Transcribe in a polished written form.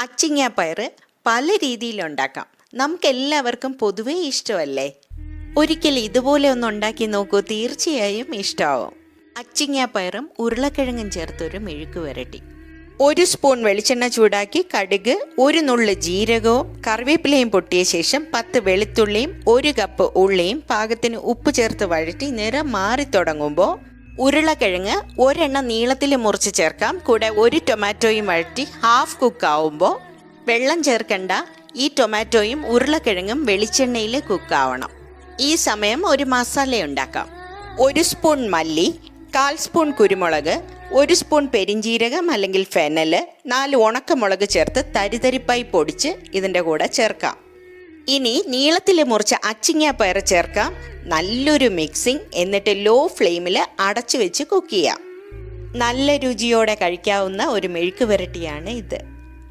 അച്ചിങ്ങാപ്പയർ പല രീതിയിലുണ്ടാക്കാം. നമുക്കെല്ലാവർക്കും പൊതുവേ ഇഷ്ടമല്ലേ? ഒരിക്കൽ ഇതുപോലെ ഒന്ന് ഉണ്ടാക്കി നോക്കൂ, തീർച്ചയായും ഇഷ്ടമാവും. അച്ചിങ്ങാപ്പയറും ഉരുളക്കിഴങ്ങും ചേർത്തൊരു മെഴുക്ക് വരട്ടി. 1 സ്പൂൺ വെളിച്ചെണ്ണ ചൂടാക്കി കടുക്, 1 നുള്ള് ജീരകവും കറിവേപ്പിലയും പൊട്ടിയ ശേഷം 10 വെളുത്തുള്ളിയും 1 കപ്പ് ഉള്ളിയും പാകത്തിന് ഉപ്പ് ചേർത്ത് വഴറ്റി നിറം മാറി തുടങ്ങുമ്പോൾ ഉരുളക്കിഴങ്ങ് ഒരെണ്ണം നീളത്തിൽ മുറിച്ച് ചേർക്കാം. കൂടെ 1 ടൊമാറ്റോയും വഴറ്റി ഹാഫ് കുക്കാവുമ്പോൾ വെള്ളം ചേർക്കണ്ട. ഈ ടൊമാറ്റോയും ഉരുളക്കിഴങ്ങും വെളിച്ചെണ്ണയിൽ കുക്കാവണം. ഈ സമയം ഒരു മസാല ഉണ്ടാക്കാം. 1 സ്പൂൺ മല്ലി, 1/4 സ്പൂൺ കുരുമുളക്, 1 സ്പൂൺ പെരിഞ്ജീരകം അല്ലെങ്കിൽ ഫെനൽ, 4 ഉണക്കമുളക് ചേർത്ത് തരിതരിപ്പായി പൊടിച്ച് ഇതിൻ്റെ കൂടെ ചേർക്കാം. ഇനി നീളത്തിൽ മുറിച്ച അച്ചിങ്ങാപ്പയർ ചേർക്കാം. നല്ലൊരു മിക്സിങ്, എന്നിട്ട് ലോ ഫ്ലെയിമിൽ അടച്ചു വെച്ച് കുക്ക് ചെയ്യാം. നല്ല രുചിയോടെ കഴിക്കാവുന്ന ഒരു മെഴുക്ക് വരട്ടിയാണ് ഇത്.